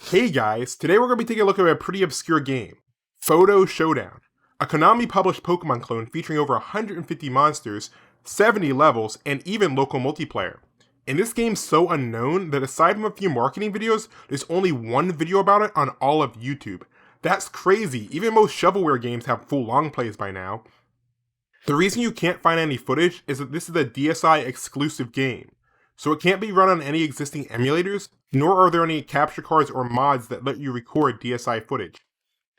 Hey guys, today we're going to be taking a look at a pretty obscure game, Foto Showdown, a Konami Published Pokemon clone featuring over 150 monsters, 70 levels, and even local multiplayer. And this game's so unknown that aside from a few marketing videos, there's only one video about it on all of YouTube. That's crazy, even most shovelware games have full long plays by now. The reason you can't find any footage is that this is a DSi Exclusive game, so it can't be run on any existing emulators, nor are there any capture cards or mods that let you record DSi footage.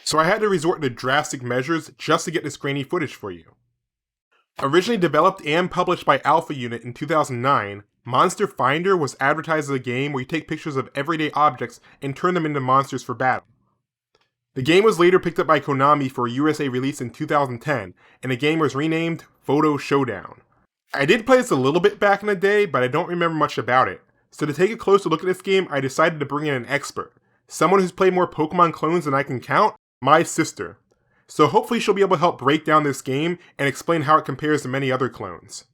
So I had to resort to drastic measures just to get this grainy footage for you. Originally developed and published by Alpha Unit in 2009, Monster Finder was advertised as a game where you take pictures of everyday objects and turn them into monsters for battle. The game was later picked up by Konami for a USA release in 2010, and the game was renamed Foto Showdown. I did play this a little bit back in the day, but I don't remember much about it. So to take a closer look at this game, I decided to bring in an expert. Someone who's played more Pokemon clones than I can count, my sister. So hopefully she'll be able to help break down this game and explain how it compares to many other clones.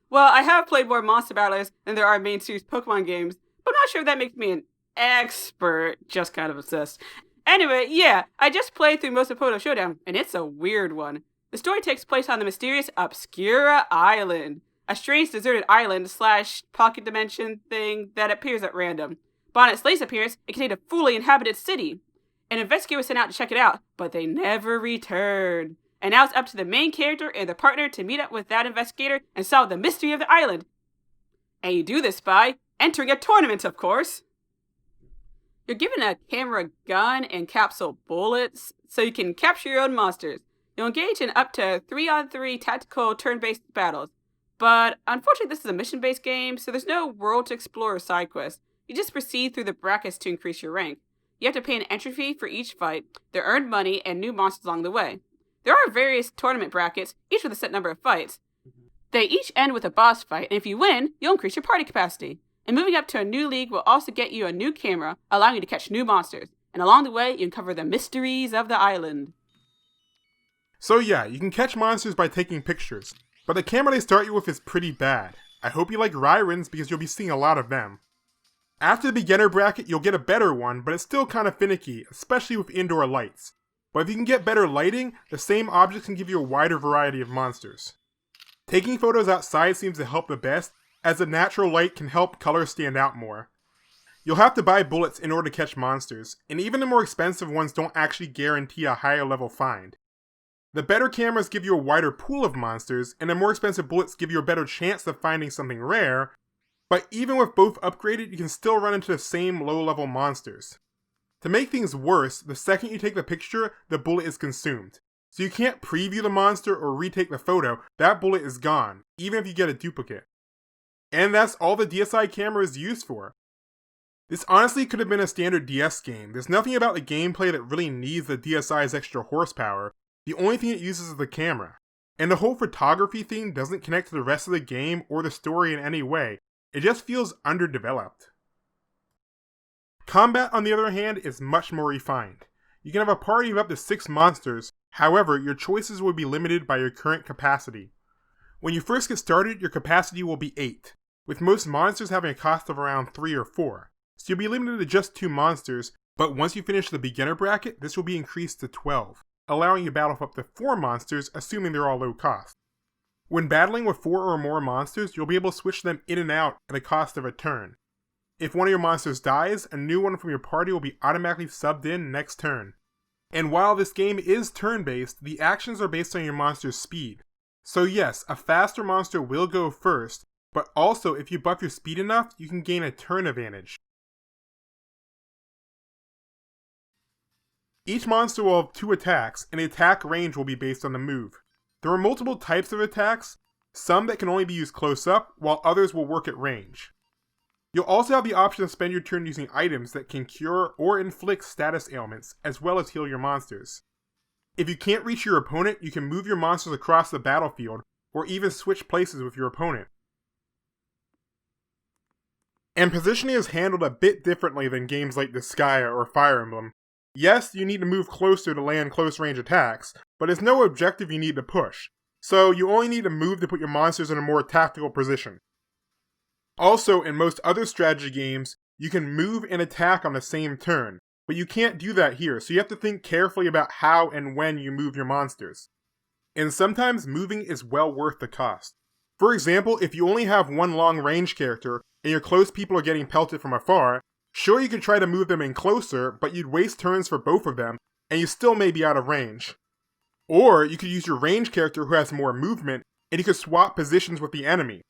Well, I have played more Monster Battlers than there are main series Pokemon games, but I'm not sure if that makes me an expert, just kind of obsessed. Anyway, yeah, I just played through most of Foto Showdown, and it's a weird one. The story takes place on the mysterious Obscura Island, a strange deserted island / pocket dimension thing that appears at random. But on its latest appearance, it contained a fully inhabited city. An investigator was sent out to check it out, but they never returned. And now it's up to the main character and their partner to meet up with that investigator and solve the mystery of the island. And you do this by entering a tournament, of course. You're given a camera gun and capsule bullets, so you can capture your own monsters. You'll engage in up to 3-on-3 tactical turn-based battles. But unfortunately this is a mission-based game, so there's no world to explore or side quests. You just proceed through the brackets to increase your rank. You have to pay an entry fee for each fight, there earned money, and new monsters along the way. There are various tournament brackets, each with a set number of fights. They each end with a boss fight, and if you win, you'll increase your party capacity. And moving up to a new league will also get you a new camera, allowing you to catch new monsters. And along the way, you uncover the mysteries of the island. So yeah, you can catch monsters by taking pictures, but the camera they start you with is pretty bad. I hope you like Ryrans because you'll be seeing a lot of them. After the beginner bracket, you'll get a better one, but it's still kind of finicky, especially with indoor lights. But if you can get better lighting, the same objects can give you a wider variety of monsters. Taking photos outside seems to help the best, as the natural light can help colors stand out more. You'll have to buy bullets in order to catch monsters, and even the more expensive ones don't actually guarantee a higher level find. The better cameras give you a wider pool of monsters, and the more expensive bullets give you a better chance of finding something rare, but even with both upgraded, you can still run into the same low-level monsters. To make things worse, the second you take the picture, the bullet is consumed. So you can't preview the monster or retake the photo, that bullet is gone, even if you get a duplicate. And that's all the DSi camera is used for. This honestly could have been a standard DS game. There's nothing about the gameplay that really needs the DSi's extra horsepower. The only thing it uses is the camera. And the whole photography thing doesn't connect to the rest of the game or the story in any way. It just feels underdeveloped. Combat, on the other hand, is much more refined. You can have a party of up to 6 monsters, however, your choices will be limited by your current capacity. When you first get started, your capacity will be 8, with most monsters having a cost of around 3 or 4. So you'll be limited to just 2 monsters, but once you finish the beginner bracket, this will be increased to 12, allowing you to battle up to 4 monsters, assuming they're all low cost. When battling with 4 or more monsters, you'll be able to switch them in and out at a cost of a turn. If one of your monsters dies, a new one from your party will be automatically subbed in next turn. And while this game is turn-based, the actions are based on your monster's speed. So yes, a faster monster will go first, but also if you buff your speed enough, you can gain a turn advantage. Each monster will have 2 attacks, and the attack range will be based on the move. There are multiple types of attacks, some that can only be used close up, while others will work at range. You'll also have the option to spend your turn using items that can cure or inflict status ailments, as well as heal your monsters. If you can't reach your opponent, you can move your monsters across the battlefield, or even switch places with your opponent. And positioning is handled a bit differently than games like Disgaea or Fire Emblem. Yes, you need to move closer to land close-range attacks, but there's no objective you need to push, so you only need to move to put your monsters in a more tactical position. Also, in most other strategy games, you can move and attack on the same turn, but you can't do that here, so you have to think carefully about how and when you move your monsters. And sometimes moving is well worth the cost. For example, if you only have one long range character, and your close people are getting pelted from afar, sure you could try to move them in closer, but you'd waste turns for both of them, and you still may be out of range. Or you could use your range character who has more movement, and you could swap positions with the enemy.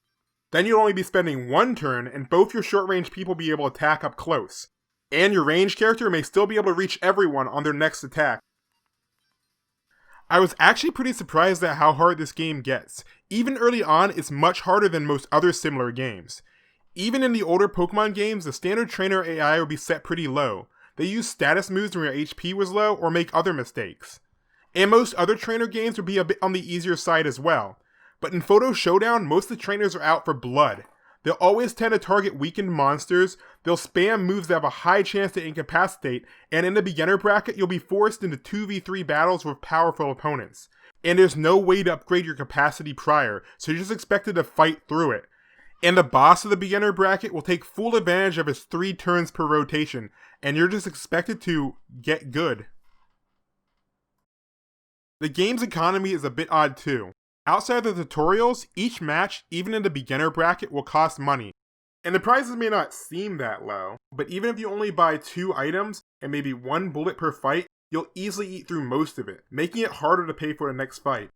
Then you'll only be spending one turn, and both your short range people be able to attack up close. And your range character may still be able to reach everyone on their next attack. I was actually pretty surprised at how hard this game gets. Even early on, it's much harder than most other similar games. Even in the older Pokemon games, the standard trainer AI would be set pretty low. They use status moves when your HP was low, or make other mistakes. And most other trainer games would be a bit on the easier side as well. But in Foto Showdown, most of the trainers are out for blood. They'll always tend to target weakened monsters, they'll spam moves that have a high chance to incapacitate, and in the beginner bracket, you'll be forced into 2v3 battles with powerful opponents. And there's no way to upgrade your capacity prior, so you're just expected to fight through it. And the boss of the beginner bracket will take full advantage of his 3 turns per rotation, and you're just expected to get good. The game's economy is a bit odd too. Outside of the tutorials, each match, even in the beginner bracket, will cost money. And the prices may not seem that low, but even if you only buy 2 items and maybe 1 bullet per fight, you'll easily eat through most of it, making it harder to pay for the next fight.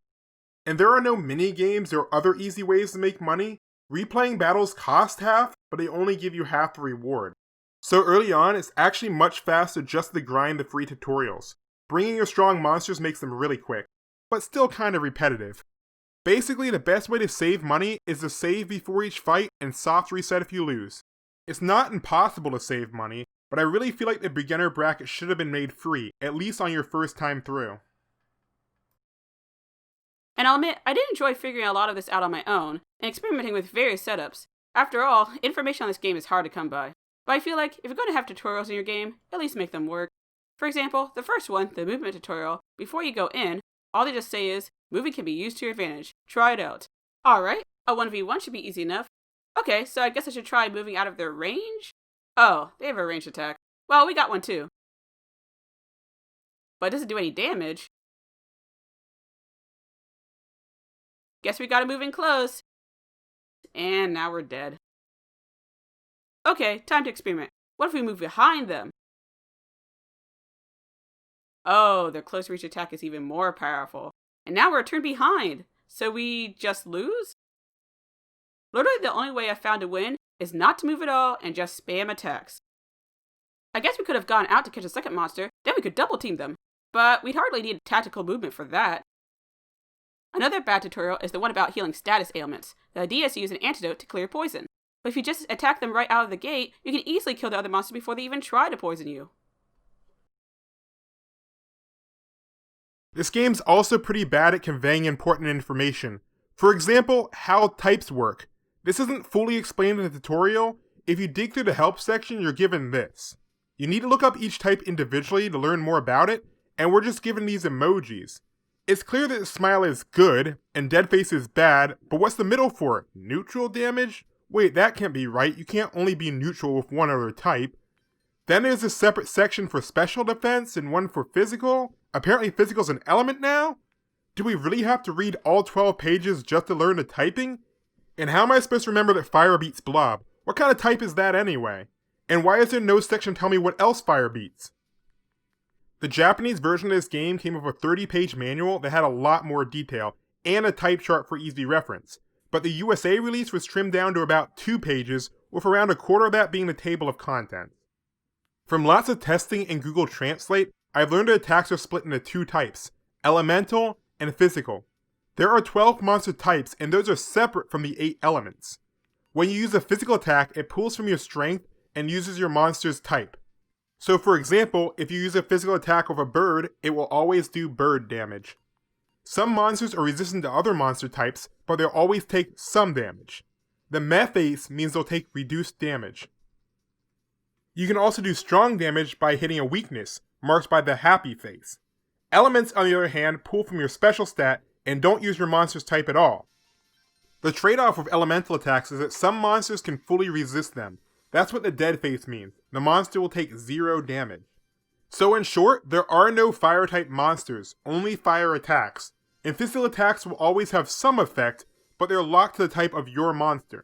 And there are no mini games or other easy ways to make money. Replaying battles cost half, but they only give you half the reward. So early on, it's actually much faster just to grind the free tutorials. Bringing your strong monsters makes them really quick, but still kind of repetitive. Basically, the best way to save money is to save before each fight and soft reset if you lose. It's not impossible to save money, but I really feel like the beginner bracket should have been made free, at least on your first time through. And I'll admit, I did enjoy figuring a lot of this out on my own, and experimenting with various setups. After all, information on this game is hard to come by. But I feel like, if you're going to have tutorials in your game, at least make them work. For example, the first one, the movement tutorial, before you go in, all they just say is, moving can be used to your advantage. Try it out. Alright, a 1v1 should be easy enough. Okay, so I guess I should try moving out of their range? Oh, they have a ranged attack. Well, we got one too. But it doesn't do any damage. Guess we gotta move in close. And now we're dead. Okay, time to experiment. What if we move behind them? Oh, their close reach attack is even more powerful. And now we're a turn behind. So we just lose? Literally the only way I've found to win is not to move at all and just spam attacks. I guess we could have gone out to catch a second monster, then we could double team them. But we'd hardly need tactical movement for that. Another bad tutorial is the one about healing status ailments. The idea is to use an antidote to clear poison. But if you just attack them right out of the gate, you can easily kill the other monster before they even try to poison you. This game's also pretty bad at conveying important information. For example, how types work. This isn't fully explained in the tutorial. If you dig through the help section, you're given this. You need to look up each type individually to learn more about it, and we're just given these emojis. It's clear that Smile is good, and Deadface is bad, but what's the middle for? Neutral damage? Wait, that can't be right, you can't only be neutral with one other type. Then there's a separate section for special defense and one for physical. Apparently physical's an element now? Do we really have to read all 12 pages just to learn the typing? And how am I supposed to remember that fire beats blob? What kind of type is that anyway? And why is there no section to tell me what else fire beats? The Japanese version of this game came with a 30-page manual that had a lot more detail, and a type chart for easy reference. But the USA release was trimmed down to about 2 pages, with around a quarter of that being the table of contents. From lots of testing and Google Translate, I've learned that attacks are split into 2 types, elemental and physical. There are 12 monster types, and those are separate from the 8 elements. When you use a physical attack, it pulls from your strength and uses your monster's type. So for example, if you use a physical attack with a bird, it will always do bird damage. Some monsters are resistant to other monster types, but they'll always take some damage. The Mephace means they'll take reduced damage. You can also do strong damage by hitting a weakness, marked by the happy face. Elements, on the other hand, pull from your special stat and don't use your monster's type at all. The trade-off with elemental attacks is that some monsters can fully resist them. That's what the dead face means. The monster will take 0 damage. So in short, there are no fire type monsters, only fire attacks. And physical attacks will always have some effect, but they're locked to the type of your monster.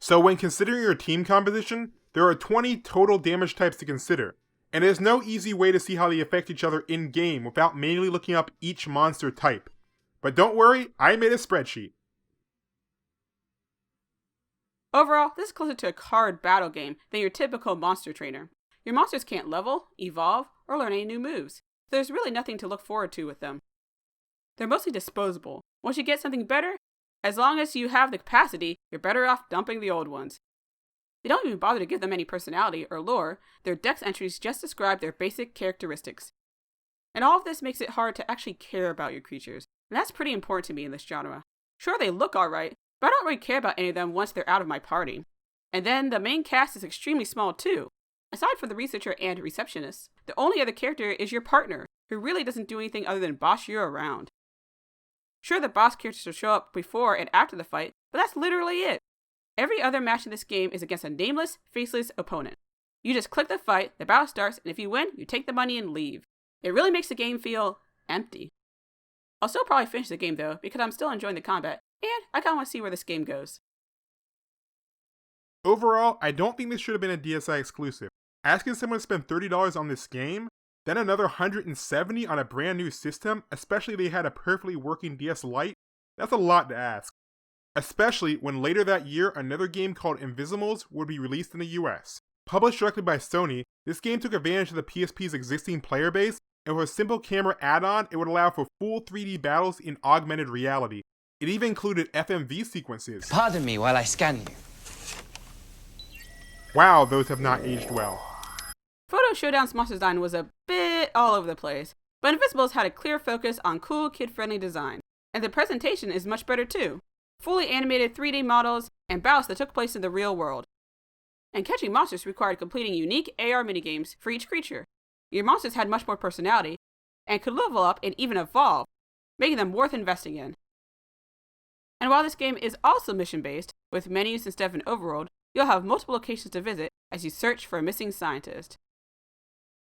So when considering your team composition, there are 20 total damage types to consider, and there's no easy way to see how they affect each other in-game without manually looking up each monster type. But don't worry, I made a spreadsheet. Overall, this is closer to a card battle game than your typical monster trainer. Your monsters can't level, evolve, or learn any new moves, so there's really nothing to look forward to with them. They're mostly disposable. Once you get something better, as long as you have the capacity, you're better off dumping the old ones. They don't even bother to give them any personality or lore, their dex entries just describe their basic characteristics. And all of this makes it hard to actually care about your creatures, and that's pretty important to me in this genre. Sure, they look alright, but I don't really care about any of them once they're out of my party. And then the main cast is extremely small too. Aside from the researcher and receptionist, the only other character is your partner, who really doesn't do anything other than boss you around. Sure, the boss characters will show up before and after the fight, but that's literally it. Every other match in this game is against a nameless, faceless opponent. You just click the fight, the battle starts, and if you win, you take the money and leave. It really makes the game feel empty. I'll still probably finish the game though, because I'm still enjoying the combat, and I kinda want to see where this game goes. Overall, I don't think this should have been a DSi exclusive. Asking someone to spend $30 on this game, then another $170 on a brand new system, especially if they had a perfectly working DS Lite, that's a lot to ask. Especially when later that year another game called Invizimals would be released in the US. Published directly by Sony, this game took advantage of the PSP's existing player base, and with a simple camera add-on, it would allow for full 3D battles in augmented reality. It even included FMV sequences. Pardon me while I scan you. Wow, those have not aged well. Foto Showdown's monster design was a bit all over the place, but Invizimals had a clear focus on cool, kid-friendly design, and the presentation is much better too. Fully animated 3D models and battles that took place in the real world. And catching monsters required completing unique AR minigames for each creature. Your monsters had much more personality, and could level up and even evolve, making them worth investing in. And while this game is also mission-based, with menus instead of an overworld, you'll have multiple locations to visit as you search for a missing scientist.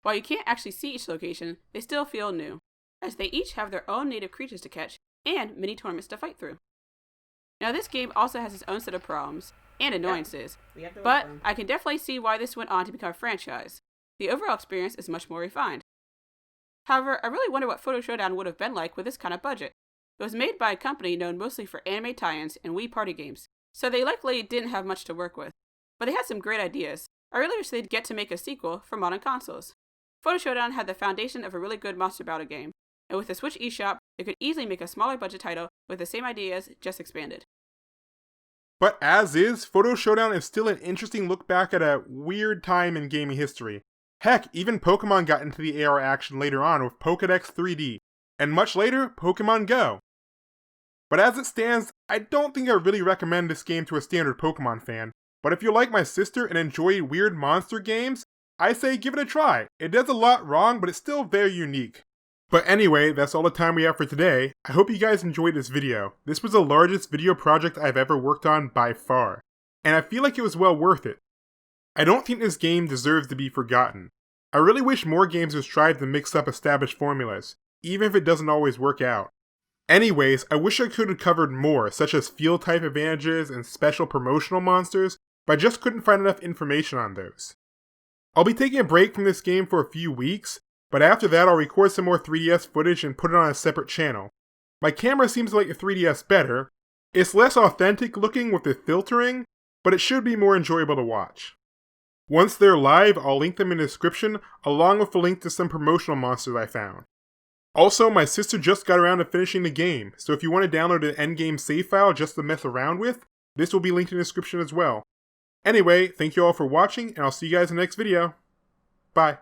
While you can't actually see each location, they still feel new, as they each have their own native creatures to catch and mini-tournaments to fight through. Now this game also has its own set of problems and annoyances, but I can definitely see why this went on to become a franchise. The overall experience is much more refined. However, I really wonder what Foto Showdown would have been like with this kind of budget. It was made by a company known mostly for anime tie-ins and Wii party games, so they likely didn't have much to work with. But they had some great ideas. I really wish they'd get to make a sequel for modern consoles. Foto Showdown had the foundation of a really good monster battle game, and with the Switch eShop, they could easily make a smaller budget title with the same ideas, just expanded. But as is, Foto Showdown is still an interesting look back at a weird time in gaming history. Heck, even Pokemon got into the AR action later on with Pokédex 3D, and much later, Pokemon Go. But as it stands, I don't think I really recommend this game to a standard Pokemon fan, but if you're like my sister and enjoy weird monster games, I say give it a try. It does a lot wrong, but it's still very unique. But anyway, that's all the time we have for today. I hope you guys enjoyed this video. This was the largest video project I've ever worked on by far, and I feel like it was well worth it. I don't think this game deserves to be forgotten. I really wish more games would strive to mix up established formulas, even if it doesn't always work out. Anyways, I wish I could have covered more, such as field type advantages and special promotional monsters, but I just couldn't find enough information on those. I'll be taking a break from this game for a few weeks, but after that I'll record some more 3DS footage and put it on a separate channel. My camera seems to like the 3DS better. It's less authentic looking with the filtering, but it should be more enjoyable to watch. Once they're live, I'll link them in the description, along with a link to some promotional monsters I found. Also, my sister just got around to finishing the game, so if you want to download an endgame save file just to mess around with, this will be linked in the description as well. Anyway, thank you all for watching, and I'll see you guys in the next video. Bye.